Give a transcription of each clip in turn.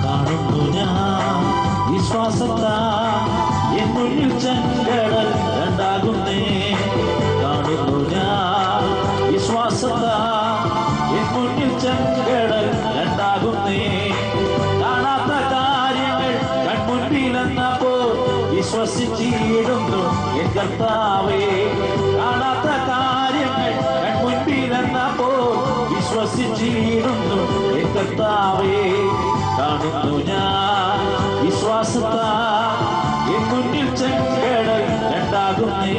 കാണുന്നു ഞാൻ വിശ്വാസത്താ എൻ മുന്നിൽ ചെങ്കടൽ രണ്ടാകുന്നേ. കാണുന്നു ഞാൻ വിശ്വാസത്താ എൻ മുന്നിൽ ചെങ്കടൽ രണ്ടാകുന്നേ. കാണാത്ത കാര്യങ്ങൾ കൺമുൻപിലെന്നപ്പോൾ വിശ്വസിച്ചിടുന്നു എൻ കർത്താവേ. കാണാത്ത കാര്യങ്ങൾ കൺമുൻപിലെന്നപ്പോൾ വിശ്വസിച്ചിടുന്നു എൻ കർത്താവേ. കാണുന്നു ഞാൻ വിശ്വാസത്താ എൻ മുന്നിൽ ചെങ്കടൽ രണ്ടാകുന്നേ.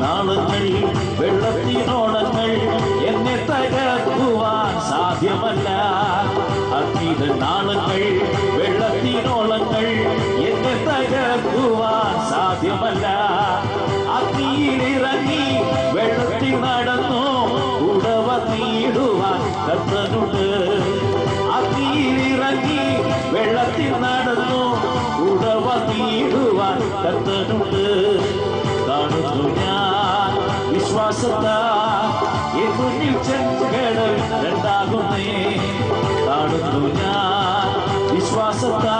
നാളങ്ങൾ വെള്ളത്തിനോളങ്ങൾ എന്നെ തകർക്കുവാൻ സാധ്യമല്ല. അഗ്നിത നാളങ്ങൾ വെള്ളത്തിനോളങ്ങൾ എന്നെ തകർക്കുവാൻ സാധ്യമല്ല. അഗ്നിയിലിറങ്ങി വെള്ളത്തിൽ നടന്നു ഉടവ നീടുവാൻ കർത്തനുണ്ട്. അഗ്നിയിലിറങ്ങി വെള്ളത്തിൽ നടന്നു ഉടവ നീടുവാൻ കർത്തനുണ്ട്. കാണുന്നു ഞാൻ വിശ്വാസത്താ എൻ മുന്നിൽ ചെങ്കടൽ രണ്ടാകുന്നേ. കാണുന്നു ഞാൻ വിശ്വാസത്താ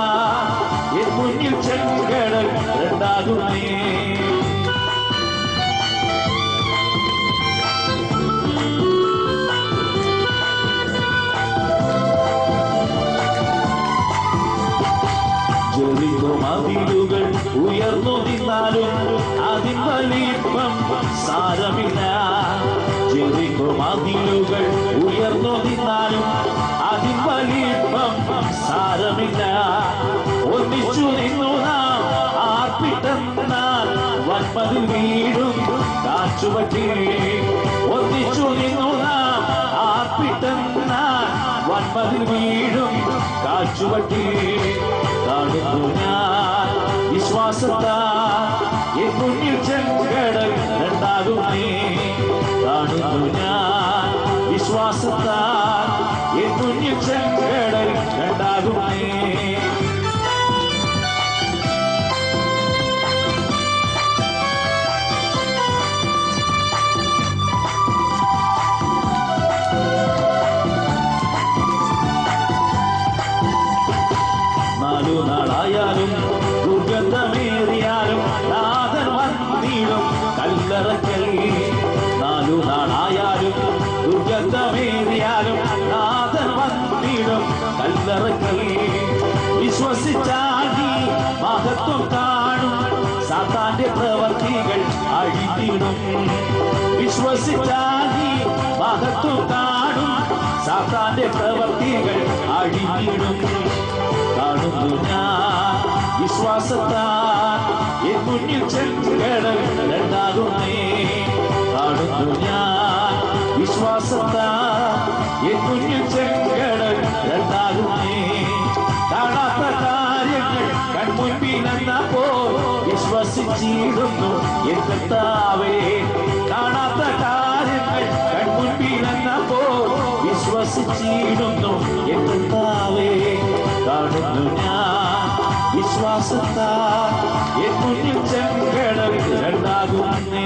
എൻ മുന്നിൽ ചെങ്കടൽ രണ്ടാകുന്നേ. ജെറിക്കോ മതിലുകൾ ഉയർന്നു നിന്നാലും അതിൻ വലിപ്പം സാരമില്ല. ജെറിക്കോ മതിലുകൾ ഉയർന്നു നിന്നാലും അതിൻ വലിപ്പം സാരമില്ല. ഒന്നിച്ചു നിന്നു നാം ആർപ്പിട്ടെന്നാൽ വൻമതിൽ വീടും കാറ്റുപറ്റി. ഒന്നിച്ചു നിന്നു നാം ആർപ്പിട്ടെന്നാൽ വൻമതിൽ വീടും കാറ്റുപറ്റി. കാണുന്നു ഞാൻ വിശ്വാസത്താ എൻ മുന്നിൽ ചെങ്കടൽ രണ്ടാകുന്നേ. കാണുന്നു ഞാൻ വിശ്വാസത്താ എൻ മുന്നിൽ ചെങ്കടൽ രണ്ടാകുന്നേ. നാളായാലും ദുർഗന്ധമേറിയാലും നാഥൻ വന്നിടും കല്ലറയ്ക്കൽ. 4 നാളായാലും ദുർഗന്ധമേറിയാലും നാഥൻ വന്നിടും കല്ലറയ്ക്കൽ. വിശ്വസിച്ചാൽ നീ മഹത്വം കാണും, സാത്താന്റെ പ്രവർത്തികൾ അഴിഞ്ഞിടും. വിശ്വസിച്ചാൽ നീ മഹത്വം കാണും, സാത്താന്റെ പ്രവർത്തികൾ അഴിഞ്ഞിടും. കാണുന്നു ഞാൻ വിശ്വാസത്താ എൻ മുന്നിൽ ചെങ്കടൽ രണ്ടാകുന്നേ. കാണുന്നു ഞാൻ വിശ്വാസത്താ എൻ മുന്നിൽ ചെങ്കടൽ രണ്ടാകുന്നേ. കാണാത്ത കാര്യങ്ങൾ കൺമുൻപിലെന്നപ്പോൾ വിശ്വസിച്ചിടുന്നു എൻ കർത്താവേ. കാണാത്ത കാര്യങ്ങൾ കൺമുൻപിലെന്നപ്പോൾ വിശ്വസിച്ചിടുന്നു എൻ കർത്താവേ. കാണുന്നു ഞാൻ വിശ്വാസത്താ എൻ മുന്നിൽ ചെങ്കടൽ രണ്ടാകുന്നേ.